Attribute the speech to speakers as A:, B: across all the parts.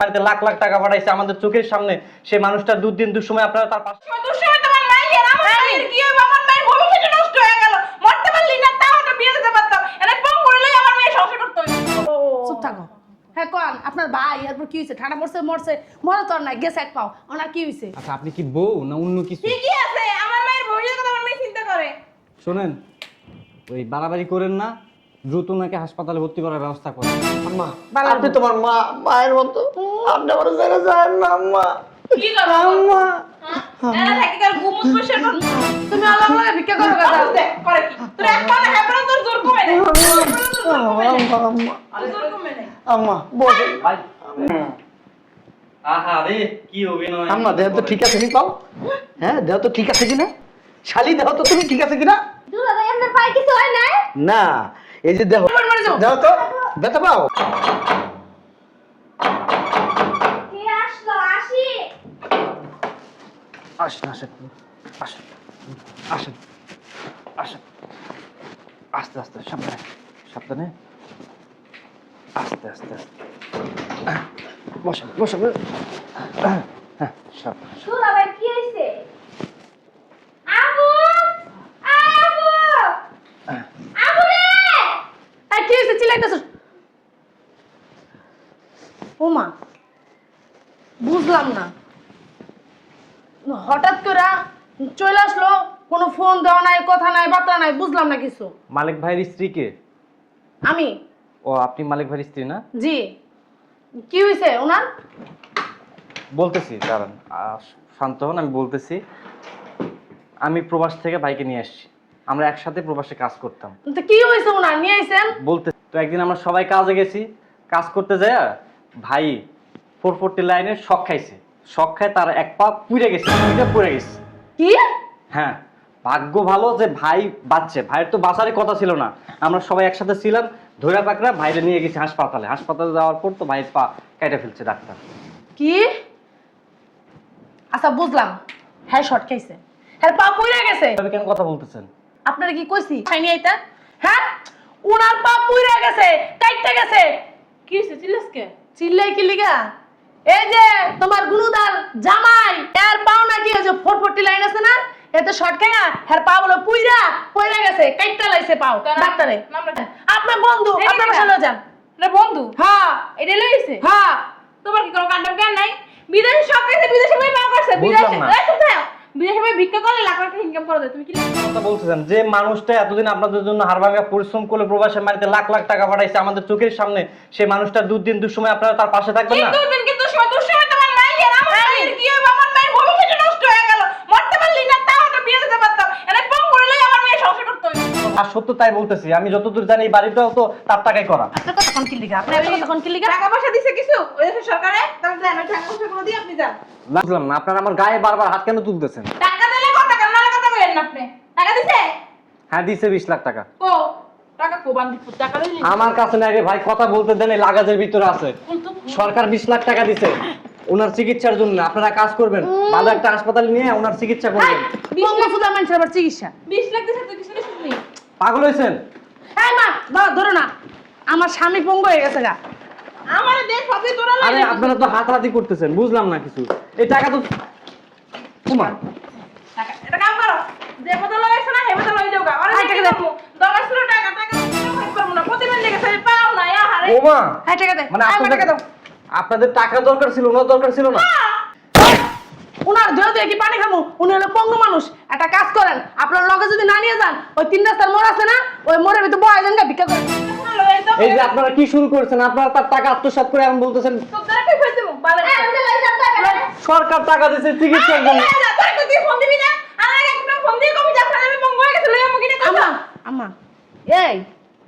A: বাড়িতে লাখ লাখ টাকা পাঠাইছে আমাদের চোখের সামনে, সেই মানুষটা দুদিন দুসময় আপনারা তার পাশে
B: দুঃসময় তোমার মাইয়ের আমার মাইয়ের কি হবে? আমার মায়ের ভবিষ্যৎ নষ্ট হয়ে গেল। মরতে পারলি না, তাও তো বিয়ে দিতে পারতাম। এটা কম করলেই আমার মেয়ে সংসার করতে হইতো।
C: চুপ থাকো। হ্যাঁ কোন আপনার ভাই এরপর কি হয়েছে? ঠান্ডা পড়ছে মরছে, মরে তো আর নাই, গেছে এক পাও। ওনার কি হয়েছে?
D: আচ্ছা আপনি কি বউ না অন্য কিছু?
B: ঠিকই আছে, আমার মায়ের ভবিষ্যৎ কথা আমার মেয়ে চিন্তা করে।
D: শোনেন, ওই বাড়াবাড়ি করেন না, দ্রুত ওনাকে হাসপাতালে ভর্তি করার ব্যবস্থা করেন।
A: আম্মা আপনি তোমার মায়ের মতো, আপনি আমার ছেড়ে যান না আম্মা।
B: কি করব
A: আম্মা
B: এরা থাকি কার গুমুত বসে কর।
C: তুমি আল্লাহর লাগে ভিক্ষা করো গাদা।
B: করে কি? তোর এক পা না হেপড়া তোর জোর কমে নাই।
A: আম্মা
B: জোর কমে নাই।
A: আম্মা বসে
D: ভাই আহা রে কি অভিনয়!
A: আম্মা দেহ তো ঠিক আছে নি পাও? হ্যাঁ দেহ তো ঠিক আছে কিনা? শালি দেহ তো তুমি ঠিক আছে কিনা?
E: দুলা ভাই আপনার পায়ে কিছু হয় নাই?
A: না এই যে দেহ দেহ তো ব্যথা পাও?
E: কে আসলো? আসি।
D: আসেন আসেন আসেন আসেন আসেন, আস্তে আস্তে, সাবধানে সাবধানে, আস্তে আস্তে আস্তে, বসেন বসেন, হ্যাঁ সাবধানে।
E: দুলা ভাই কি হইছে? আবু! আবু! আবু রে!
C: এই কি হয়েছে? চিল্লাইতেছস? ওমা বুঝলাম না, হঠাৎ করে চলে আসলো, কোনো ফোন দেওয়া নাই, কথা নাই, বার্তা নাই, বুঝলাম না কিছু।
D: মালিক ভাইয়ের স্ত্রীকে?
C: আমি?
D: ও আপনি মালিক ভাইয়ের স্ত্রী না?
C: জি। কি হয়েছে ওনার?
D: বলতেছি দাঁড়ান, শান্ত হন, আমি বলতেছি। আমি প্রবাস থেকে ভাইকে নিয়ে আসছি, আমরা একসাথে প্রবাসে কাজ করতাম।
C: তো কি হয়েছে ওনার? নিয়ে আইছেন?
D: বলতে তো একদিন আমরা সবাই কাজে গেছি, কাজ করতে যায় ভাই 440 লাইনের শক খাইছে, শক খায় তার এক পা পুড়ে গেছে, পড়ে গেছে।
C: কি?
D: হ্যাঁ, ভাগ্য ভালো যে ভাই বাঁচছে, ভাইয়ের তো বাঁচারই কথা ছিল না। আমরা সবাই একসাথে ছিলাম, ধৈরা পাকড়া ভাইরে নিয়ে গেছি হাসপাতালে। হাসপাতালে যাওয়ার পর তো ভাইয়ের পা কেটে ফেলছে ডাক্তার।
C: কি? আচ্ছা বুঝলাম, হ্যাঁ শর্ট খাইছে, হ্যাঁ পা পুড়ে গেছে।
D: তবে কেন কথা বলতেছেন?
C: আপনারা কি কইছি খাইনি আইতা? হ্যাঁ ওনার পা পুড়ে গেছে, কাটতে গেছে।
B: কি হইছে? চিল্লাসকে?
C: চিল্লাই কি লিগা? এই যে তোমার গুনুদার জামাই, এর পাও না কি হয়েছে? 440 লাইন আছে না, এতে শর্ট খাই না, হ্যাঁ পা বলে পুইরা গেছে, কাটতে লাইছে পাও ডাক্তারে। আপনার বন্ধু, আপনার বাসা লয়ে যান।
B: না বন্ধু,
C: হ্যাঁ
B: এটা লইছে।
C: হ্যাঁ।
B: তোমার কি কোনো কাণ্ডব জ্ঞান নাই? বিদেশে সব কাছে বিদেশে ভাই পাওয়া করছে। বিদেশে
D: বুঝলাম না।
B: এই কোথায়? বিদেশে ভাই ভিক্ষা করলে লাখ লাখ ইনকাম করা যায়। তুমি কি
D: কথা বলতেছেন যে মানুষটা এতদিন আপনাদের জন্য হাড়ভাঙা পরিশ্রম করে প্রবাসের বাড়িতে লাখ লাখ টাকা পাঠাইছে আমাদের চোখের সামনে, সেই মানুষটা দুদিন দুসময় আপনারা তার পাশে থাকবেন না?
B: কিন্তু দুঃসময় তোমার মাইয়ের আমার মাইয়ের কি হবে? আমার মায়ের ভবিষ্যৎ নষ্ট হয়ে গেল। মরতে পারলি না, তাও তো বিয়ে দিতে পারতাম। এটা কম করলেই আমার মেয়ে সংসার করতে হইতো।
D: আর সত্য তাই বলতেছি, আমি যতদূর জানি এই বাড়িটাও তো তার টাকায় করা।
C: আপনার কথা কোন কি লিগা? আপনি এত কথা কোন কি লিগা?
B: টাকা পয়সা দিছে কিছু ওই দেশের সরকারে? তাহলে দেন ওই টাকা পয়সা গুলো দিয়ে আপনি যান।
D: বুঝলাম না, আপনারা আমার গায়ে বারবার হাত কেন তুলতেছেন?
B: টাকা দিলে কথা কেন না কথা বলেন না আপনি? টাকা দিছে?
D: হ্যাঁ দিছে 20 লাখ টাকা।
B: ও টাকা কোবান দিব টাকা দিলি?
D: আমার কাছে নাই রে ভাই, কথা বলতে দেন, এই লাগাজের ভিতরে আছে। সরকার 20 লাখ টাকা দিছে ওনার চিকিৎসার জন্য। আপনারা কাজ করবেন, ভালো একটা হাসপাতালে নিয়ে ওনার চিকিৎসা করবেন।
C: পঙ্গু ফুদা মানুষের আবার চিকিৎসা।
B: 20 লাখ দিছে তুই কিছু দিছিস নি?
D: পাগল হয়েছেন?
C: এই মা ধরো না, আমার স্বামী পঙ্গু হয়ে গেছে গা।
B: আমারে দেখ সবই তোরা
D: আরে আপনারা তো হাতাহাতি করতেছেন, বুঝলাম না কিছু। এই টাকা তো কুমার
B: টাকা এটা কাম করো। যে কথা লইছ না হে কথা লই যাও গা। আরে
C: টাকা
B: টাকা
C: দে।
B: দেবো। দরকার ছিল টাকা টাকা ভাগ করব না। প্রতিদিন লেগে সেই পাও না আরে।
D: ওমা,
C: এই টাকা দে,
D: মানে
C: এই
D: আপনাদের
C: টাকা দাও।
D: আপনাদের টাকা দরকার ছিল না? দরকার ছিল না?
C: উনার ধরে দিয়ে কি পানি খামু? উনি হলো পঙ্গু মানুষ। একটা কাজ করেন, আপনার লগে যদি না নিয়ে যান, ওই 3 রাস্তার মোড় আছে না, ওই মোড়ের ভিতর বয় যান গা ভিক্ষা করে।
D: এই যে আপনারা কি শুরু করেছেন? আপনারা তার টাকা আত্মসাৎ করে এমন বলতেছেন
B: তোর দ্বারা কি হইছে মুখ বালা।
E: এই আমাদের লই যান টাকা।
D: সরকার টাকা দিয়েছে চিকিৎসার জন্য।
B: তোর কত ফোন দিবি না? আর একটা ফোন দিয়ে কবি যাত্রা আমি মঙ্গ হয়ে গেছে লইয়া মুগিনে কথা।
C: আম্মা আম্মা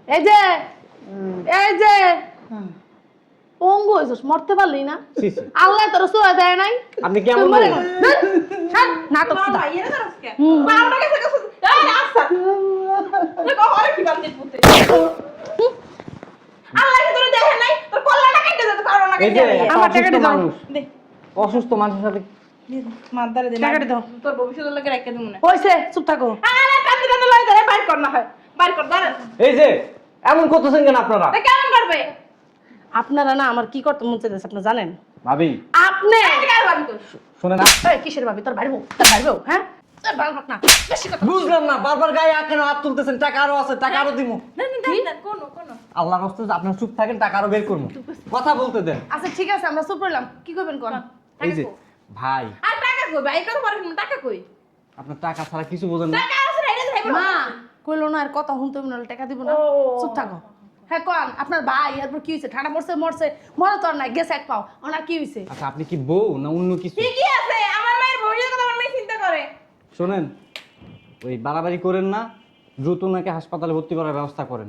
C: এই যে পঙ্গু হয়েছিস, মরতে পারলি না?
D: ছি, ছি।
C: আল্লাহ তোর সোয়া দেয় নাই।
D: আপনি কেমন
C: তুই মরে
D: বলেন?
C: গেল। হ্যাঁ, নাটক
B: বাবা
C: শুধু।
B: ইয়ে না আজকে। বাবা গেছে গেছে। এই আচ্ছা। দেখো আরে কি বান্দি পুতে। আল্লাহ কি তোরে দেখে নাই? তোর কল্লাটা কেটে যেতে পারো না
D: এই যে
B: কেটে।
D: একটা
C: আমার টাকা
D: অসুস্থ
C: দিয়ে দাও।
D: মানুষ,
B: দে
D: অসুস্থ মানুষের সাথে
B: মাদারে দে
C: টাকাটা দাও।
B: তোর ভবিষ্যতের লাগে রাখতে দেব না।
C: হইছে, চুপ থাকো।
B: আরে কান্দে কান্দে লই ধরে বাইর কর না হয়। বাইর কর দাঁড়া।
D: এই যে এমন করতেছেন কেন আপনারা?
B: তা কেমন করবে?
C: আপনারা না আমার কি করতে মন চাইতেছে আপনি জানেন?
D: ভাবি
C: আপনি
B: কার ভাবি তোর?
D: শুনে না
C: এই কিসের ভাবি তোর বাড়িবো হ্যাঁ তোর বাল না বেশি কথা
D: বুঝলাম না বারবার গায়ে কেন হাত তুলতেছেন টাকা আরো আছে টাকা আরো দিমু
B: কোন
D: আল্লাহর রাস্তায় আপনার চুপ থাকেন টাকা আরো বের করবো কথা বলতে দেন
C: আচ্ছা ঠিক আছে আমরা চুপ রইলাম কি করবেন কোন
D: এই যে ভাই
B: আর টাকা কই ভাই কত পারে টাকা কই
D: আপনার টাকা ছাড়া কিছু বোঝেন না
B: টাকা আছে না এটা দেখাইবো
C: মা কইলো না আর কথা শুনতে না টাকা দিব না
B: ও।
C: চুপ থাকো হ্যাঁ কোন আপনার ভাই এরপর কি হইছে ঠান্ডা পড়ছে মরছে মরে তো আর নাই গেছে এক পাও ওনার কি হইছে
D: আচ্ছা আপনি কি বউ না অন্য কিছু
B: ঠিকই আছে আমার মায়ের ভবিষ্যৎ কথা আমার মেয়ে চিন্তা করে
D: শোনেন ওই বাড়াবাড়ি করেন না দ্রুত ওনাকে হাসপাতালে ভর্তি করার ব্যবস্থা করেন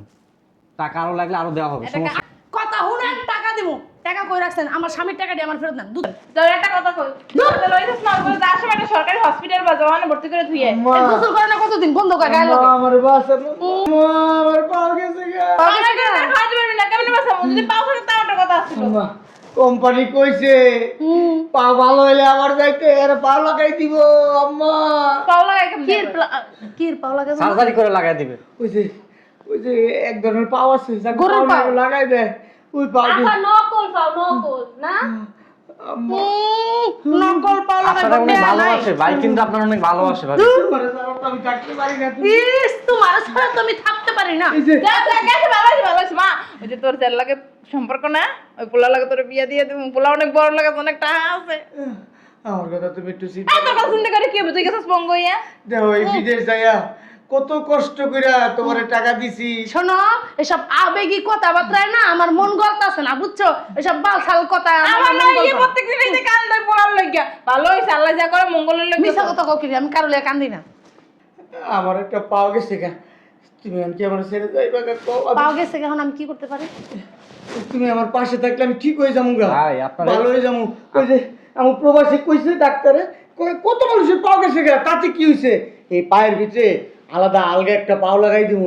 D: টাকা আরো লাগলে আরো দেওয়া হবে সমস্যা
C: কথা শুনেন টাকা দিব টাকা কই রাখছেন আমার স্বামীর টাকা দিয়ে আমার ফেরত দেন দুধ
B: তোর একটা কথা কই তোর লইছিস না বলে দাসে একটা সরকারি হসপিটাল বা জওয়ানে ভর্তি করে ধুইয়ে
C: গোসল করে না কতদিন বন্ধ করে গায়ে লাগে
A: আমার বাসা আমার পাও গেছে গা
B: অনেক টাকা খাইতে পারবি না কেমনে বাসা যদি পাও থাকে তাও একটা কথা আছিল
A: কোম্পানি কইছে পা ভালো হইলে আমার যাইতে এর পা লাগাই দিব আম্মা
B: পাও লাগাই কেমনে
C: কি পাও লাগে
D: সার্জারি করে লাগাই দিবে
A: ওই যে এক ধরনের পাও আছে যাকে
C: গরুর
A: পাও
C: পাও।
A: লাগাই দেয় ওই পাও দিয়ে
E: আবার নকল পাও নকল না
A: আম্মা
C: নকল পাও লাগে
D: আপনারা অনেক ভালোবাসে ভাই কিন্তু আপনার অনেক ভালোবাসে ভাবি
A: তোমার ছাড়া তো আমি থাকতে পারি না তুমি
C: ইস তোমার ছাড়া তো আমি থাকতে পারি না
A: এই যে
B: গেছে ভালো আছে মা ওই যে তোর যার লাগে সম্পর্ক না ওই পোলা লাগে তোর বিয়ে দিয়ে দিব পোলা অনেক বড় লাগে অনেক টাকা আছে
A: আমার কথা তুমি একটু চিন্তা
B: এই তোর কথা চিন্তা করে কি হবে তুই গেছিস বঙ্গ হইয়া
A: দেখো এই বিদেশ যাইয়া কত কষ্ট কইরা তোমার টাকা দিছি
C: শোনো এসব আবেগী কথাবার্তায় না আমার মন গলতাছে না বুঝছো এসব বালছাল কথা
B: আমার না ইয়ে প্রত্যেকদিন এই যে কান দই পোলার লাগিয়া ভালো হইছে আল্লাহ যা করে মঙ্গলের লাগিয়া
C: মিছা কথা কও কি আমি কারো লাগে কান্দি না
A: আমার একটা পাও গেছে গা তুমি কি আমার ছেড়ে যাইবা গা কও
C: পাও গেছে এখন আমি কি করতে পারি
A: তুমি আমার পাশে থাকলে আমি ঠিক হয়ে যাবো গা
D: ভাই, আপনারা-
A: ভালো হয়ে যাবো ওই যে আমার প্রবাসী কইছে ডাক্তারে কয় কত মানুষের পাও গেছে গা তাতে কি হইছে এই পায়ের ভিতরে আলাদা আলগা একটা পাও লাগাই দিব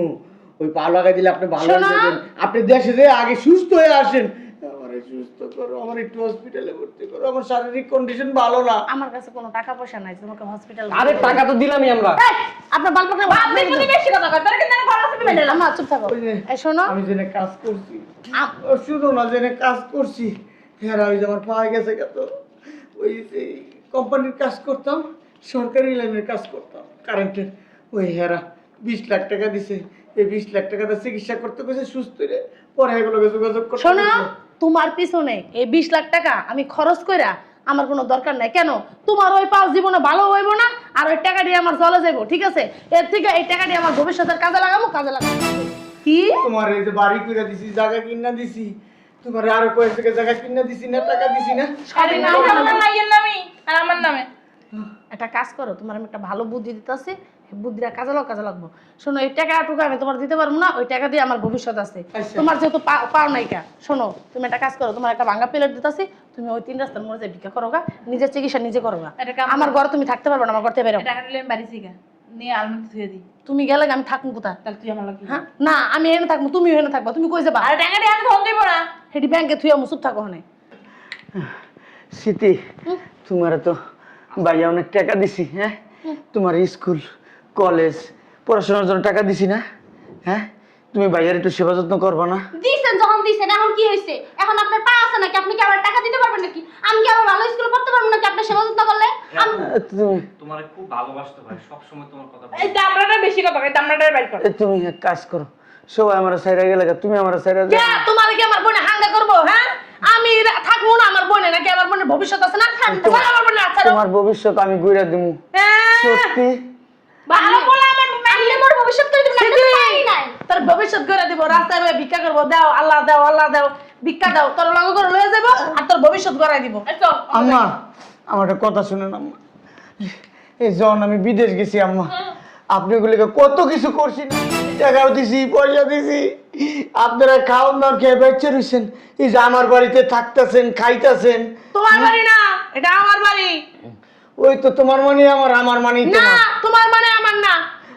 A: ওই পাও লাগাই দিলে আপনি ভালো হয়ে
C: শোনো।
A: যাবেন আপনি দেশে যে আগে সুস্থ হয়ে আসেন আমারে সুস্থ করো আমার একটু হসপিটালে ভর্তি করো আমার শারীরিক কন্ডিশন ভালো না
C: আমার কাছে কোনো টাকা পয়সা নাই তোমাকে হসপিটাল
D: আরে টাকা তো দিলামই আমরা
C: আপনার বাল পাকনা
B: আপনি যদি বেশি কথা কয় তোর কিন্তু ঘর আছে দিবেন না
C: আমার চুপ থাকো
A: ওই যে
C: এই শোনো
A: আমি জেনে কাজ করছি ও শুনো না জেনে কাজ করছি হ্যাঁ ওই যে আমার পায়ে গেছে কত ওই যে কোম্পানির কাজ করতাম সরকারি লাইনের কাজ করতাম কারেন্টের ওই হেরা 20 লাখ টাকা দিছে এই 20 লাখ টাকাতে চিকিৎসা করতে গেছে সুস্থ হয়ে পরে এগুলোকে যোগাযোগ করতে
C: শোনো
A: গেছে।
C: তোমার পিছনে এই 20 লাখ টাকা আমি খরচ কইরা আমার কোনো দরকার নাই কেন তোমার ওই পাঁচ জীবনে ভালো হইব না আর ওই টাকা দিয়ে আমার চলে যাইব ঠিক আছে এর থেকে এই টাকা দিয়ে আমার ভবিষ্যতের কাজে লাগাবো কি
A: তোমার এই যে বাড়ি কিনা দিছি জায়গা কিনা দিছি তোমার আরো কয়েক জায়গায় জায়গা কিনা দিছি না টাকা দিছি না
B: আরে না আমার নাইয়ের নামই আর আমার নামে
C: একটা কাজ করো তোমার আমি একটা ভালো বুদ্ধি দিতেছি বুদ্ধিটা কাজে লাগবো শোনো এই টাকাটুকু আমি তোমার দিতে পারবো না ওই টাকা দিয়ে আমার ভবিষ্যৎ আছে
A: আচ্ছা।
C: তোমার যেহেতু পাও নাইকা শোনো তুমি একটা কাজ করো তোমার একটা ভাঙা প্লেট দিতেছি তুমি ওই 3 রাস্তার মোড়ে ভিক্ষা করো গা নিজের চিকিৎসা নিজে করো গা
B: এটা কাম
C: আমার ঘরে তুমি থাকতে পারবে না আমার ঘর থেকে বেরো
B: টাকা দিলে আমি বাড়ি থেকে নিয়ে আলমারি ধুয়ে দিই
C: তুমি গেলে আমি থাকবো কোথায়
B: তাহলে তুই আমার লাগে
C: হ্যাঁ না আমি এখানে থাকবো তুমি এখানে থাকবা তুমি কই যাবা
B: আর টাকা দিয়ে আমি ধন দিব না
C: হেডি ব্যাংকে থুইয়া মুসুপ থাকো হনে
A: স্মৃতি তোমার তো ভাইয়া অনেক টাকা দিছি হ্যাঁ তোমার স্কুল কলেজ পড়াশোনার জন্য টাকা দিছি না হ্যাঁ তুমি ভাইয়ার একটু সেবা যত্ন করবা না
E: দিছেন যখন দিছেন এখন কি হইছে এখন আপনার পা আছে নাকি আপনি কি আবার টাকা দিতে পারবেন নাকি আমি কি আবার ভালো স্কুলে পড়তে পারবো নাকি আপনার সেবা যত্ন করলে
A: তুমি
D: তোমার খুব ভালোবাসতে ভাই সব সময় তোমার কথা
B: এই দামড়াটা বেশি কথা কই দামড়াটা বাইর কর
A: তুমি এক কাজ করো সবাই আমার সাইডে গেলে তুমি আমার সাইডে
C: কে তোমার কি আমার বোনে হাঙ্গা করবো হ্যাঁ আমি থাকবো না আমার বোনে নাকি আমার বোনের ভবিষ্যৎ আছে না থাকতে আমার বোনে আছে
A: তোমার ভবিষ্যৎ আমি গইরা দিমু সত্যি
B: ভালো বলে আমার
E: আনলে মোর ভবিষ্যৎ করে দিবেন আমি তো পারি নাই
C: তোর ভবিষ্যৎ করে দিব রাস্তায় বসে ভিক্ষা করবো দাও আল্লাহ দাও ভিক্ষা দাও তোর লগে করে লয়ে যাবো আর তোর ভবিষ্যৎ গড়াই দিব
B: চল
A: আম্মা আমার একটা কথা শুনেন আম্মা এই যখন আমি বিদেশ গেছি আম্মা আপনি ওগুলিকে কত কিছু করছি না টাকাও দিছি পয়সা দিছি আপনারা খাওয়ান দাওয়ার খেয়ে বেঁচে রয়েছেন এই যে আমার বাড়িতে থাকতেছেন খাইতেছেন
C: তোমার বাড়ি না এটা আমার বাড়ি
A: ওই তো তোমার মানে আমার মানে
C: না
A: তোমার
C: তোমার মানে আমার না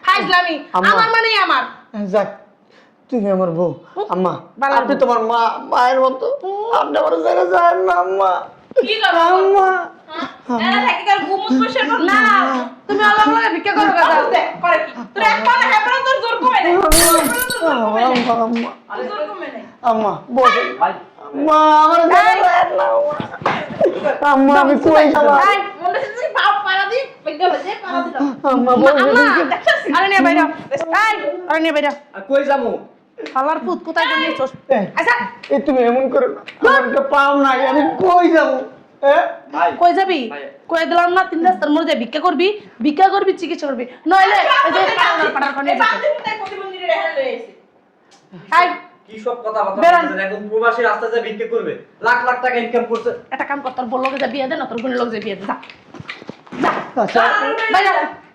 C: ফাইজলামি
A: আম্মা।
C: আমার মানেই আমার
A: যাক তুমি আমার বউ আম্মা
C: ভালো
A: আপনি
C: বউ।
A: তোমার মায়ের মতো আপনি আমার জায়গা যায় না আম্মা
B: কি করব
A: আম্মা
B: এরা থাকি কার ঘুমুত বসে
C: না তুমি আল্লাহ বলে ভিক্ষা করো কথা
B: করে কি তোর এক পা না হেপড়া তোর জোর কমে নাই
A: আম্মা আম্মা
B: জোর কমে নাই
A: আম্মা বসে
D: ভাই
A: আম্মা আমার জায়গা যায় না আম্মা আম্মা আমি কই যাবো
C: এই,
B: মনে হচ্ছে তুই বাপ পাড়া দি গেল যে পাড়া দিল
A: আম্মা
C: আম্মা
B: দেখছস
C: আরে নিয়ে বাইরে এই আরে নিয়ে বাইরে
D: আর কই যামু
C: খালার পুত কোথায় গেলি চোস আচ্ছা
A: এই তুমি এমন করো না আমার একটা পাও নাই আমি কই যাবো হ্যাঁ
D: ভাই
C: কই যাবি
D: ভাই।
C: কই দিলাম না 3 রাস্তার মোড়ে যাই ভিক্ষা করবি চিকিৎসা করবি নইলে এই যে পাড়ার কোণে
B: এই
C: যেতে
B: বাপ দিতে প্রতিবন্ধীর রেহাই লয়ে এসে
C: এই
D: কি সব কথা
C: বেরান।
D: বলতেছেন এখন প্রবাসী রাস্তায় যে ভিক্ষা করবে লাখ লাখ টাকা ইনকাম করছে
C: একটা কাম কর তোর বল লোকে যা বিয়ে দে না তোর বোনের লোক যা বিয়ে দে যা যা
A: আচ্ছা
C: বাইরে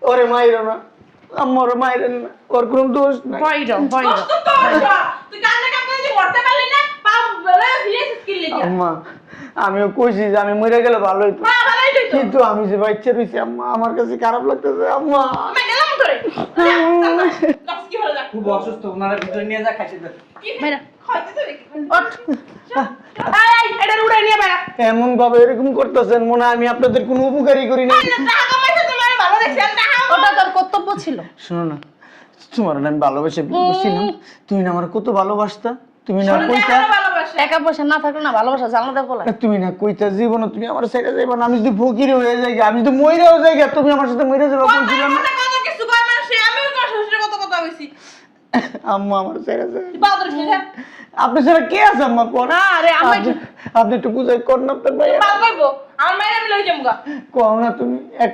A: ওরে মাইরো না আমার মাইরেন না ওর কোনো দোষ নাই
C: বাইরে
B: কষ্ট তো তুই কান্না কান্না যে মরতে পারলি না পা বলে ফিরে স্কিল লিখা
A: আম্মা আমিও কইছি যে আমি মরে গেলে ভালো হইতো
B: পা ভালোই তুই তো
A: কিন্তু আমি যে বাচ্চা রয়েছি আম্মা আমার কাছে খারাপ লাগতেছে আম্মা
B: আমি গেলাম তোরে দশ কি হলো দেখ
D: খুব অসুস্থ ওনারা ভিতরে নিয়ে যা খাইতে দেন
B: কি
C: বাইরে
B: খাইতে দেবে কি
C: ওঠ এই এটা উড়াই নিয়ে বাইরে
A: এমন ভাবে এরকম করতেছেন মনে হয় আমি আপনাদের কোনো উপকারই করি না
B: টাকা কামাইছে তোমার ভালো দেখছেন টাকা
C: ওটা তোর কর্তব্য ছিল
A: শোনো না তোমার না আমি ভালোবেসে বিয়ে করছিলাম তুমি না আমার কত ভালোবাসতা তুমি না কইতা
B: ভালোবাসে
C: টাকা পয়সা না থাকলে না ভালোবাসা জানা দেব বলে
A: তুমি না কইতা জীবন তুমি আমার ছেড়ে যাইবা না আমি যদি ফকির হয়ে যাই আমি যদি মইরাও যাই তুমি আমার সাথে মইরা যাবা বলছিলাম না
B: কত কিছু কয় মানুষ আমিও তোর শ্বশুরের কত কথা কইছি
A: আম্মা আমার ছেড়ে যায়
B: তুই বাদর খেয়ে
A: আপনি ছাড়া কে আছে আম্মা কোন
C: না রে আমি
A: আপনি একটু বুঝাই কর না আপনার ভাই
B: বাদ কইবো আমার মায়ের আমি লই যামগা
A: কও না তুমি এক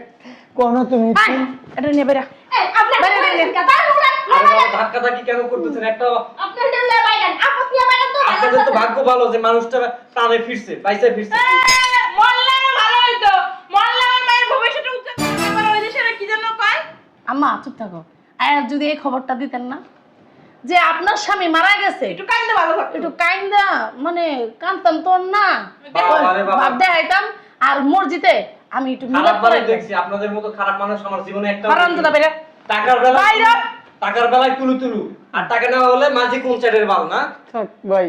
A: কও না তুমি
C: এই, এটা নিয়ে বাইরে
E: এই আপনি
C: বাইরে, বাইরে।
E: কথা বলেন
D: আরে বাবা ধাক্কা ধাক্কি কেন করতেছেন একটা
E: আপনি এটা লয়ে বাইরেন আপনি বাইরেন তো
D: আপনাদের তো ভাগ্য ভালো যে মানুষটা প্রাণে ফিরছে পাইছে ফিরছে
B: মরলে আমার ভালো হইতো মরলে আমার মায়ের ভবিষ্যৎ উজ্জ্বল করতে পারে ওই দেশে কি জন্য কয়
C: আম্মা চুপ থাকো আর যদি এই খবরটা দিতেন না যে আপনার স্বামী মারা গেছে
B: একটু কান্দে ভালো থাকতো
C: একটু কাইন্দা মানে কানতাম তোর না
D: বাবা রে বাবা।
C: ভাব দেখাইতাম আর মসজিদে আমি একটু
D: খারাপ
C: মিলাদ
D: মানুষ
C: করাইতাম
D: দেখছি আপনাদের মতো খারাপ মানুষ আমার জীবনে একটা
C: হারাম দাদা বেরে
D: টাকার বেলায়
C: বাইরে।
D: টাকার বেলায় তুলু তুলু আর টাকা নেওয়া হলে মাঝে কোন চাটের বাল না
A: থাক ভাই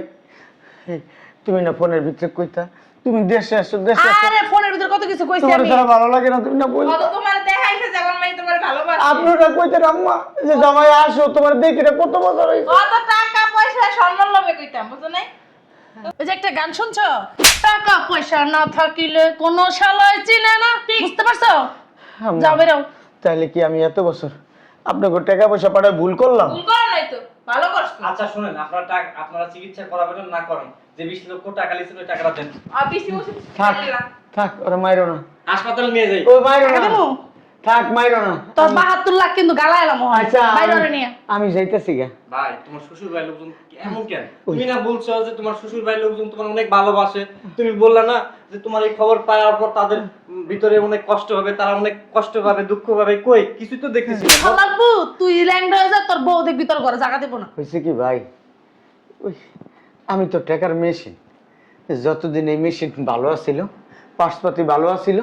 A: এই, তুমি না ফোনের ভিতরে কইতা তুমি দেশে আসো দেশে আসো
C: আরে ফোনের ভিতর কত কিছু কইছি
A: তোমার
C: আমি
A: ছাড়া ভালো লাগে না তুমি না বলতা
B: কত তোমার দেখাইছে যখন মাই তোমার ভালোবাসে
A: আপনারা কইতেন আম্মা যে জামাই আসো তোমার দেখি না কত বছর হয়েছে
B: কত টাকা পয়সা সম্মান লবে কইতাম বুঝো নাই
C: ওই যে একটা গান শুনছো টাকা পয়সা না থাকিলে কোনো শালায় চিনে না বুঝতে পারছো
A: আম্মা,
C: যাও বেরো
A: তাহলে কি আমি এত বছর আপনাকে টাকা পয়সা পাঠায় ভুল করলাম
B: ভুল করো নাই তো ভালো করছো
D: আচ্ছা শুনেন আপনারা আপনারা চিকিৎসা করাবেন না করেন যে 20 লক্ষ টাকা লিছিল ওই টাকাটা দেন
B: আর বেশি বসে
A: থাক থাক ওরা মাইরো না
D: হাসপাতালে নিয়ে যাই
A: ও মাইরো
C: টাকা
A: না
C: দেবো?
A: থাক মাইরো না
C: তোর 72 লাখ কিন্তু গালা এলাম
A: আচ্ছা
C: বাইরে
A: আমি-
C: নিয়ে
A: আমি যাইতেছি গা
D: ভাই তোমার শ্বশুর ভাই লোকজন এমন কেন তুমি না বলছো যে তোমার শ্বশুর ভাই লোকজন তোমার অনেক ভালোবাসে তুমি বললা না যে তোমার এই খবর পাওয়ার পর তাদের ভিতরে অনেক কষ্ট হবে তারা অনেক কষ্ট পাবে দুঃখ পাবে কই কিছু তো দেখতেছি না
C: লাগবো তুই ল্যাংড হয়ে যা তোর বউ দেখবি তোর ঘরে জায়গা দেবো না
A: হয়েছে কি ভাই ওই আমি তো টাকার মেশিন যতদিন এই মেশিন ভালো আছিল পাশপাতি ভালো আছিল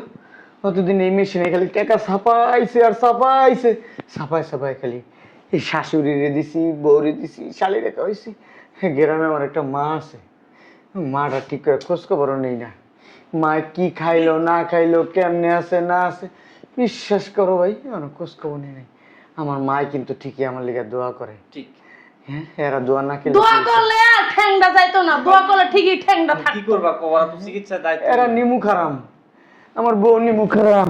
A: ততদিন এই মেশিনে খালি টাকা ছাপাইছে আর ছাপাইছে ছাপাই ছাপাই খালি এই শাশুড়িরে দিছি বউরে দিছি শালি রেখা হয়েছি গ্রামে আমার একটা মা আছে মাটা ঠিক করে খোঁজ খবরও নেই না মা কি খাইলো না খাইলো কেমনে আছে না আছে বিশ্বাস করো ভাই আমার খোঁজ খবর নেই আমার মা কিন্তু ঠিকই আমার লিগে দোয়া করে
D: ঠিক
A: হ্যাঁ এরা দোয়া না খেলে
C: দোয়া করলে আর ঠ্যাংটা যাইতো না দোয়া করলে ঠিকই ঠ্যাংটা
D: কি
C: থাকতো
D: করবা কবরা তো চিকিৎসার দায়িত্ব
A: এরা নিমু খারাম আমার বউ নিমু খারাম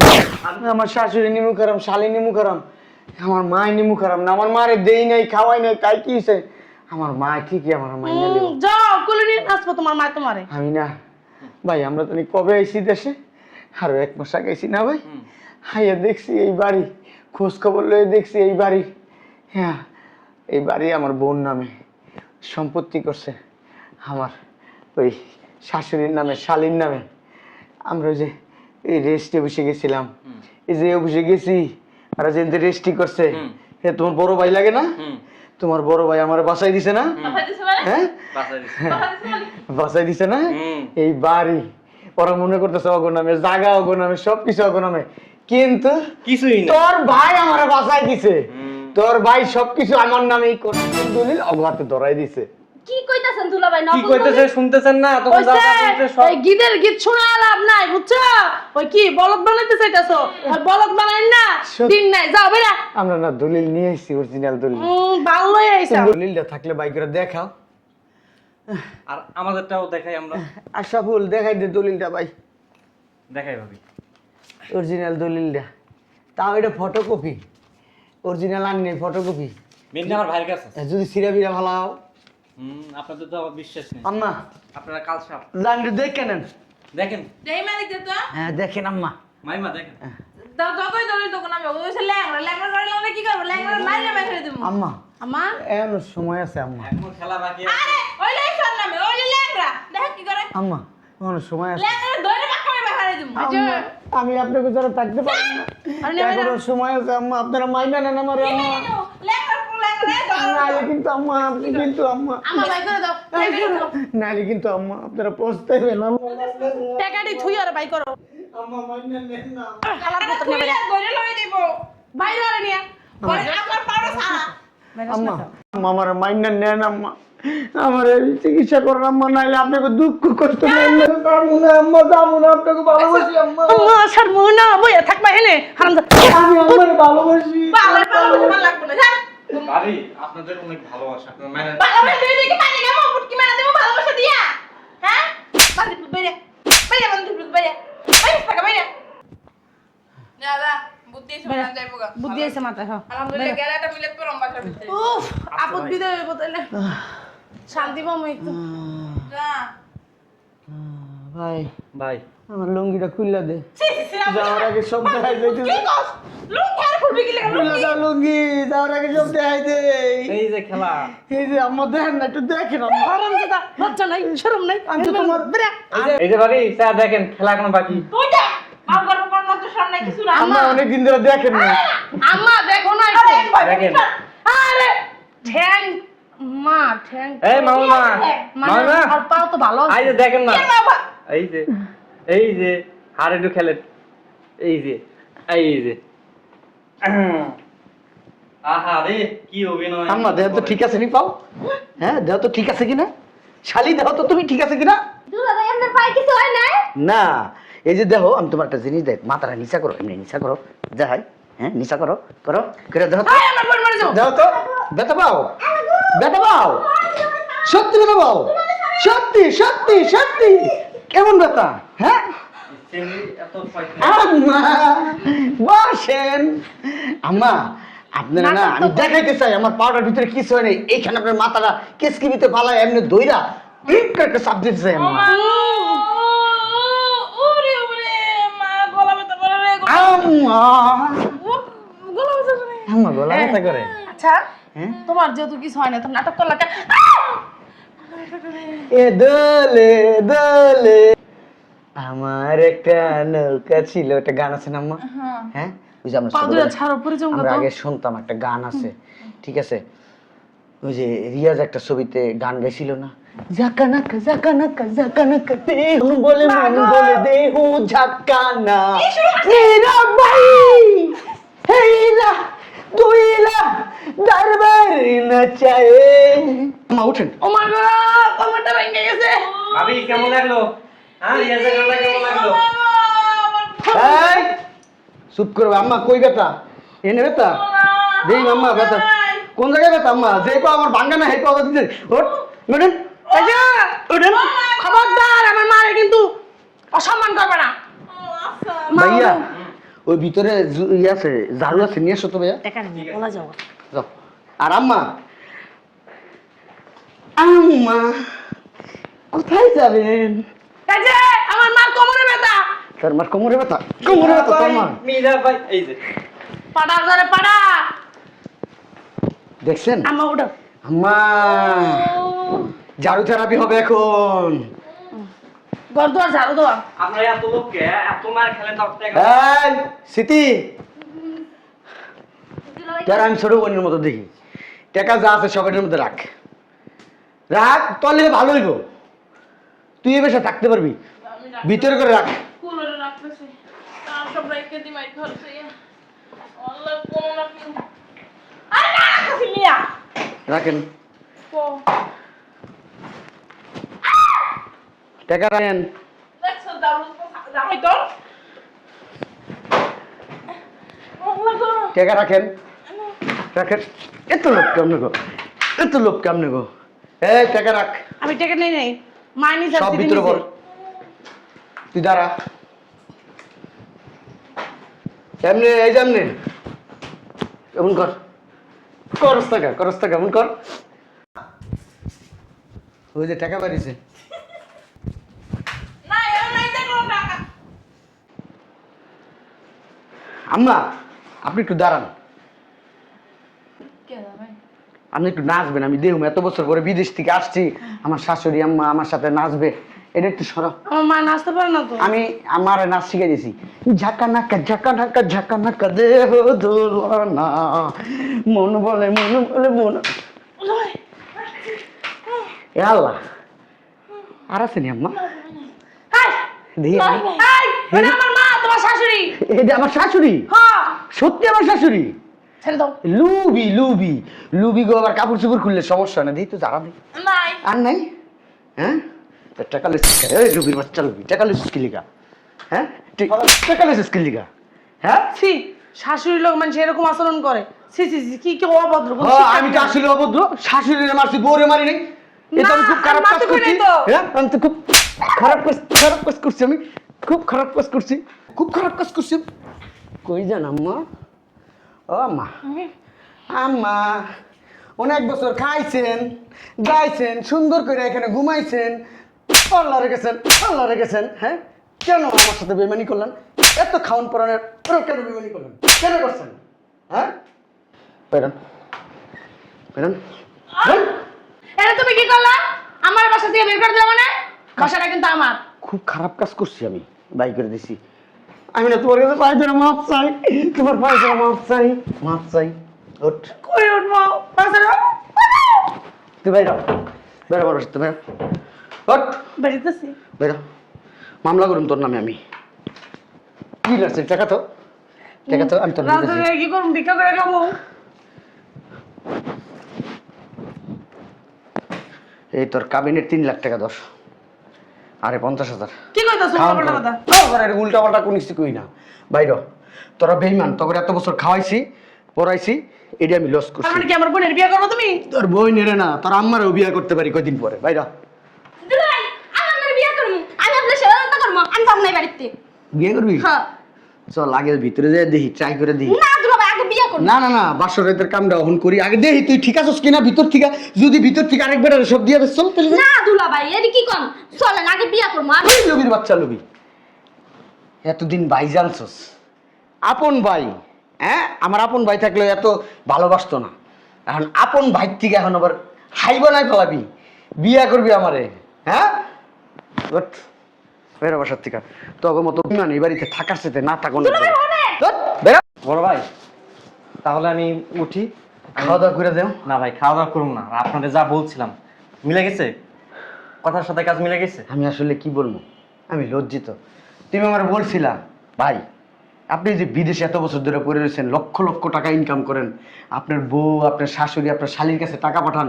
A: আমার শাশুড়ি নিমু খারাম শালি নিমু খারাম আমার মা নিমু খারাম না আমার মারে দেই নাই খাওয়াই নাই তাই কি হইছে আমার মা ঠিকই আমার মাইনা লিব
C: যাও কোলে নিয়ে আসবো তোমার মা তোমারে
A: আমি না ভাই আমরা তো কবে আইছি দেশে আরো 1 মাস আগে আইছি না ভাই হাইয়া দেখছি এই বাড়ি খোঁজ খবর লয়ে দেখছি এই বাড়ি হ্যাঁ এই বাড়ি আমার বোন নামে সম্পত্তি করছে আমার ওই শাশুড়ির নামে শালীর নামে আমরা ওই যে এই রেস্টে বসে গেছিলাম এই যে অফিসে গেছি আর যে রেস্টি করছে এ তোমার বড় ভাই লাগে না তোমার বড় ভাই আমার বাসায় দিছে না
B: কথা দিছে মানে
A: হ্যাঁ
D: বাসায় দিছে।
B: কথা দিছে মানে
A: বাসায় দিছে না
D: হুম।
A: এই বাড়ি ওরা মনে করতেছে অগনামে জায়গা অগনামে সবকিছু অগনামে কিন্তু
D: কিছুই না
A: তোর ভাই আমার বাসায় দিছে তোর ভাই সবকিছু আমার নামেই করছে দলিল অগাতে ধরাই দিছে
E: কি কইতাছেন দুলাভাই
D: কি কইতেছে শুনতেছেন না তখন যা যা বলছে সব
C: ওই গীতের গীত শোনা লাভ নাই বুঝছো ওই কি বলদ বানাইতে চাইতাছো আর বলদ বানাই না
A: সত্যি।
C: দিন নাই যাও বেরা
A: আমরা না দলিল নিয়ে এসেছি অরিজিনাল দলিল
C: ভালোই আইসা
A: দলিলটা থাকলে ভাই করে দেখাও
D: আর আমাদেরটাও দেখাই আমরা
A: আশাফুল দেখাই দে দলিলটা ভাই
D: দেখাই ভাবি।
A: অরিজিনাল দলিলটা, তাও এটা ফটোকপি, অরিজিনাল আননি ফটোকপি।
D: মেনটা আমার ভাইয়ের কাছে আছে।
A: যদি সিরাবিরা ভালো হও।
D: আপনাদের তো আমার বিশ্বাস নেই।
A: আম্মা
D: আপনারা কাল সাপ
A: লান্ডু দেখেন,
D: দেখেন,
B: দেই মালিক দে তো
A: হ্যাঁ দেখেন আম্মা।
D: মাইমা দেখেন।
B: দাও যতই দলিল তখন আমি ওই সে ল্যাংড়া ল্যাংড়া করে লাগলে কি করব ল্যাংড়া মাইরে বের দেব
A: আম্মা
C: আমা
A: এখনো সময় আছে আম্মা।
D: এখনো খেলা বাকি আছে।
B: আরে ওই লাই সর নামে ওই ল্যাংড়া দেখ কি করে
A: আম্মা এখনো সময় আছে।
B: ল্যাংড়া ধরে বাক্কা করে বের দেব
A: আম্মা, আমি আপনাকে যারা থাকতে পারি না, এখনো সময় আছে আম্মা। আপনারা মাইনা নেন আমার আম্মা।
B: ল্যাংড়া
A: নাইলে কিন্তু আম্মা, আপনি কিন্তু আম্মা,
C: আমা বাই করে দাও
A: নাইলে কিন্তু আম্মা আপনারা পস্তাইবেন আম্মা।
C: টাকাটি থুই আর বাই করো
A: আম্মা মাইনা নেন না।
C: খালার মত নেবে না
B: ধরে লই দেব
C: বাইরে আরে নিয়া
B: পরে আমার পাড়া সারা
A: আম্মা আম্মা আমার মাইনা নেন আম্মা, আমার এই চিকিৎসা করেন আম্মা, নাইলে আপনাকে দুঃখ কষ্ট নেন পারবো না আম্মা, যাবো না, আপনাকে ভালোবাসি আম্মা।
C: আম্মা সার মুনা বইয়া থাকবা হেনে হারামদা
A: আমি আমার ভালোবাসি।
B: পাগল পাগল ভালো লাগবে না যা
D: ভাবি আপনাদের অনেক ভালোবাসা, আপনারা মাইনা
B: ভালোবাসা দিয়ে দেখি পানি গামো পুটকি মারা দেব ভালোবাসা দিয়া হ্যাঁ বান্ধি বাইরে বাইরে বান্ধি বাইরে বাইরে থাকা বাইরে না না বুদ্ধি এসে না যাইবো গা
C: বুদ্ধি আছে মাথায় হ্যাঁ
B: আলহামদুলিল্লাহ গেলাটা মিলে তো লম্বাটা ভিতরে
C: উফ আপদ বিদায় হইব তাইলে শান্তি পাবো একটু
B: যা
A: ভাই
D: ভাই
A: আমার লুঙ্গিটা খুললা দে,
B: সি সি
A: যাওয়ার আগে সব দেখাই যাইতে।
B: কি কস লুক আর খুলবি কি লাগা
A: খুললা দাও লুঙ্গি, যাওয়ার আগে সব দেখাই দে।
D: এই যে খেলা,
A: এই যে আম্মা দেখেন না, একটু দেখেন আম্মা।
C: হারামজাদা লজ্জা নাই শরম নাই
A: আমি তো তোমার
C: বেরা
D: এই যে ভাবি স্যার দেখেন খেলা এখনো বাকি।
B: তুই যা আর গর্ব করার মতো সামনে কিছু না
A: আম্মা অনেকদিন ধরে দেখেন না।
C: আম্মা দেখো না
B: আরে
C: একটু
D: দেখেন।
C: আরে ঠ্যাং মা ঠ্যাং
D: এই মামা
C: মানে
D: মামা
C: আর পাও তো ভালো
D: এই যে দেখেন না,
B: বাবা
D: এই যে হার একটু খেলেন, এই যে আহা রে কি অভিনয়।
A: আম্মা দেহ তো ঠিক আছে নি পাও? হ্যাঁ দেহ তো ঠিক আছে কিনা? শালি দেহ তো তুমি ঠিক আছে কিনা?
E: দুলা ভাই আপনার পায়ে কিছু হয় না?
A: না এই যে দেখো, আমি তোমার একটা জিনিস দেখ, মাথাটা নিচা করো, এমনি নিচা করো, যাই হ্যাঁ নিচা করো, করো করে দেখো তো,
C: আয় আমার বোন মরে যাও
A: দেখো তো, ব্যথা পাও, ব্যথা পাও, সত্যি ব্যথা পাও, সত্যি সত্যি সত্যি, কেমন ব্যথা? হ্যাঁ
D: এত পয়সা
A: আম্মা বসেন। আম্মা আপনারা না, আমি দেখাইতে চাই আমার পাউডার ভিতরে কিছু হয় নাই, এইখানে আপনার মাথাটা কেসকিবিতে ফালায় এমনি দইরা একটা চাপ দিতে চাই আম্মা।
B: ওরে ওরে মা গলা ব্যথা করে রে
A: আম্মা
B: গলা ব্যথা করে
A: আম্মা গলা ব্যথা করে।
C: আচ্ছা
A: হ্যাঁ
C: তোমার যেহেতু কিছু হয় না তুমি নাটক করলা কেন
A: এ দোলে দোলে আমার একটা নৌকা ছিল, একটা গান আছে না আম্মা? হ্যাঁ ওই যে আমরা
C: পাউডার ছাড়ো পরিচয়
A: আমরা আগে শুনতাম, একটা গান আছে, ঠিক আছে? ওই যে রিয়াজ একটা ছবিতে গান গাইছিল না, ঝাকানাকা ঝাকানাকা ঝাকানাকা দেহু বলে মন বলে দেহু ঝাকানা মেরা ভাই হেইলা দুইলা দরবার নচায়ে। মা উঠেন।
C: ও মা গো কমরটা ভেঙে গেছে
D: ভাবি কেমন লাগলো? হ্যাঁ রিয়াজের গানটা কেমন লাগলো?
A: এই চুপ করবে আম্মা, কই ব্যথা? এনে ব্যথা দেই আম্মা, ব্যথা কোন জায়গায় ব্যথা আম্মা? যে কো আমার ভাঙ্গা না হেই কথা দিতে ওঠ ম্যাডাম, এই যে ওঠেন।
C: খবরদার আমার মারে কিন্তু অসম্মান করবে না
A: ভাইয়া ওই ভিতরে ইয়ে আছে, ঝাড়ু আছে, নিয়ে এসো তো ভাইয়া।
C: টাকা নিয়ে বলা যাও
A: যাও। আর আম্মা, আম্মা কোথায় যাবেন?
C: এই যে আমার মার কোমরে ব্যথা
A: তার মার কোমরে ব্যথা, কোমরে ব্যথা তোর মা।
D: মীরা ভাই এই যে
C: পাড়া ধরে পাড়া
A: দেখছেন
C: আম্মা উঠো
A: আম্মা, ঝাড়ু থেরাপি হবে এখন।
C: ঘর দুয়ার ঝাড়ু দেওয়া
D: আপনারা এত লোককে এত মার খেলেন তাও টাকা
A: এই স্মৃতি, টাকা আমি ছোট বোনের মতো দেখি, টাকা যা আছে সবের মধ্যে রাখ, রাখ, তলে ভালো হইব, তুই এ বেশে থাকতে পারবি, ভিতরে করে রাখ।
B: কুলরে রাখতেছি তার সব রেখে দি মাই ধরছে আল্লাহ কোন না কি আরে না রাখছি মিয়া
A: রাখেন
B: কো
A: টাকা রাখেন।
B: দেখছো দারু জামাই তো আল্লাহ গো
A: টাকা রাখেন, রাখেন। এত লোক কেমনে গো, এত লোক কেমনে গো? এই টাকা রাখ,
C: আমি টাকা নেই নেই মাইনি
A: সব ভিতরে বল, তুই দাঁড়া,
F: কেমনে এই যেমনে কেমন কর করস টাকা কেমন কর ওই যে টাকা বাড়িছে
B: না এর নাই দেখো টাকা
F: আম্মা আপনি একটু দাঁড়ান
B: কে দা ভাই
F: আপনি একটু নাচবেন আমি দেখুন এত বছর পরে বিদেশ থেকে আসছি আমার শাশুড়ি আম্মা আমার সাথে নাচবে এটা একটু সরাও
C: আমার মা নাচতে পারে না তো।
F: আমি আমার নাচ শিখে দিয়েছি ঝাঁকা নাকা দেহ দোলনা মন বলে এ আল্লাহ আর আছে নি আম্মা
C: হাই
F: দেখি আমি।
C: হাই এটা আমার মা তোমার শাশুড়ি।
F: এটা আমার শাশুড়ি
C: হ্যাঁ
F: সত্যি আমার শাশুড়ি
C: ছেড়ে দাও।
F: লুবি গো আবার কাপড় চোপড় খুললে সমস্যা না দিই তো জানা নেই
B: নাই
F: আর নাই হ্যাঁ তো টাকা লুচিস এই লুবির বাচ্চা লুবি টাকা লুচিস কি লিগা হ্যাঁ টাকা লুচিস কি লিগা হ্যাঁ
C: ছি শাশুড়ি লোক মানুষ এরকম আচরণ করে ছি ছি ছি, কি কি অভদ্র কোনো
F: হ্যাঁ,
C: শিক্ষা
F: আমি তো
C: নেই।
F: আসলে অভদ্র শাশুড়িরে মারছি বউরে মারি নাই এটা আমি
C: না,
F: খুব খারাপ
C: আমি
F: কাজ
C: মারতে পারি
F: করছি
C: নাই তো।
F: হ্যাঁ আমি তো খুব খারাপ কাজ করছি আমি খুব খারাপ কাজ করছি কই যান আম্মা ও আম্মা আম্মা অনেক বছর খাইছেন গাইছেন সুন্দর করে এখানে ঘুমাইছেন আল্লাহ রেখেছেন হ্যাঁ কেন আমার সাথে বেমানি করলেন এত খাওয়ান পরানের পরেও কেন বেমানি করলেন কেন করছেন হ্যাঁ বেরোন
C: এটা তুমি কি করলা আমার বাসা থেকে বের করে দিলা মানে বাসাটা কিন্তু আমার।
F: খুব খারাপ কাজ করছি আমি বাই করে দিছি আমি না তোমার কাছে পায়ে মাপ চাই তোমার পায়ে মাপ চাই ওঠ
C: কই উঠবো বাসাটা
F: তুই বাইর বেরো বড় তুই বেরো ওঠ
C: বেরিতেছি।
F: বেরো মামলা করুন তোর নামে আমি কি লাগছে টাকা তো আমি তোর
C: রাতে কি করুন ভিক্ষা করে খাবো।
F: এই তোর কাবিনের 3 লাখ টাকা দশ আরে 50,000
C: কি কইতাছ বড় কথা?
F: উল্টা পাল্টা কোন কিছু কই না বাইর তোরা বেইমান তোর এত বছর খাওয়াইছি পড়াইছি এটা আমি লস
C: তার
F: করছি
C: মানে কি আমার বোনের বিয়ে করবো তুমি?
F: তোর বই নেরে না তোর আম্মারও বিয়ে করতে পারি কয়দিন পরে বাইরা
E: দুলাই আমি আপনার বিয়ে করব আমি আপনার সেবা যত্ন করব আমি যাব না এই বাড়িতে।
F: বিয়ে করবি
E: হ্যাঁ
F: চল আগে ভিতরে যাই দেখি ট্রাই করে দেখি
E: না দুলাই আগে বিয়ে করব।
F: না বাসরের কামটা অহন করি আগে দেখি তুই ঠিক আছিস কিনা ভিতর থেকে যদি ভিতর থেকে আরেকবার সব দিয়ে চল তাহলে
E: না দুলাভাই এডি কি কোন চলেন আগে বিয়ে করব আমি।
F: লবির বাচ্চা লবি এতদিন ভাই জানছস আপন ভাই হ্যাঁ আমার আপন ভাই থাকলে এত ভালোবাসতো না এখন আপন ভাই থেকে এখন আবার হাই বানাই ফেলাবি বিয়া করবি আমারে হ্যাঁ ওঠ বেরো বাসার থেকে তোকে মতো বিমান এই বাড়িতে থাকার সাথে না থাকুন বেরো
D: বড় ভাই তাহলে আমি উঠি
F: খাওয়া দাওয়া করে দেও
D: না ভাই খাওয়া দাওয়া করুন না আর আপনাদের যা বলছিলাম মিলে গেছে কথার সাথে কাজ মিলে গেছে
F: আমি আসলে কি বলবো আমি লজ্জিত তুমি আমার বলছিলা ভাই আপনি যে বিদেশে এত বছর ধরে পড়ে রয়েছেন লক্ষ লক্ষ টাকা ইনকাম করেন আপনার বউ আপনার শাশুড়ি আপনার শালীর কাছে টাকা পাঠান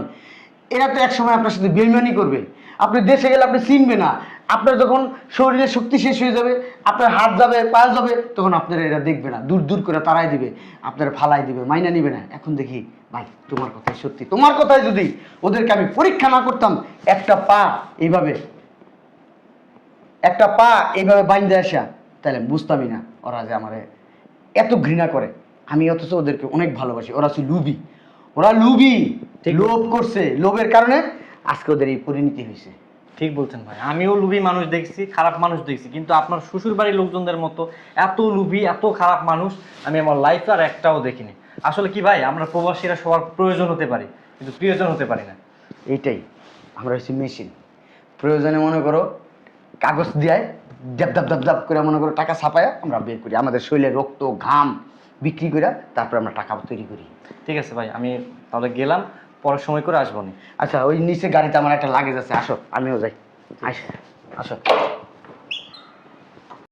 F: এরা তো একসময় আপনার সাথে বেইমানি করবে আপনি দেশে গেলে আপনি চিনবে না আপনার যখন শরীরের শক্তি শেষ হয়ে যাবে আপনার হাত যাবে পা যাবে তখন আপনারা এরা দেখবে না দূর দূর করে তাড়াই দিবে আপনার ফালাই দিবে মাইনা নিবে না এখন দেখি ভাই তোমার কথাই সত্যি তোমার কথাই যদি ওদেরকে আমি পরীক্ষা না করতাম একটা পা এইভাবে বাইন্দে আসা তাহলে আমি বুঝতামই না ওরা যে আমারে এত ঘৃণা করে আমি অথচ ওদেরকে অনেক ভালোবাসি ওরা হচ্ছে লুবি
D: ঠিক
F: লোভ করছে লোভের কারণে আজকে ওদের এই পরিণতি হয়েছে
D: ঠিক বলছেন ভাই আমিও লুবি মানুষ দেখছি খারাপ মানুষ দেখছি কিন্তু আপনার শ্বশুর বাড়ির লোকজনদের মতো এত লুবি এত খারাপ মানুষ আমি আমার লাইফে আর একটাও দেখিনি আসলে কি ভাই আমরা প্রবাসীরা সবার প্রয়োজন হতে পারি কিন্তু প্রিয়জন হতে পারি না
F: এইটাই আমরা হচ্ছে মেশিন প্রয়োজনে মনে করো কাগজ দিয়ায় দাব করে মনে করো টাকা ছাপায় আমরা বের করি আমাদের শরীরে রক্ত ঘাম বিক্রি করে তারপর আমরা টাকা তৈরি করি
D: ঠিক আছে ভাই আমি তাহলে গেলাম পরের সময় করে আসবো নি
F: আচ্ছা ওই নিচে গাড়িতে আমার একটা লাগেজ আছে আসো আমিও যাই আসো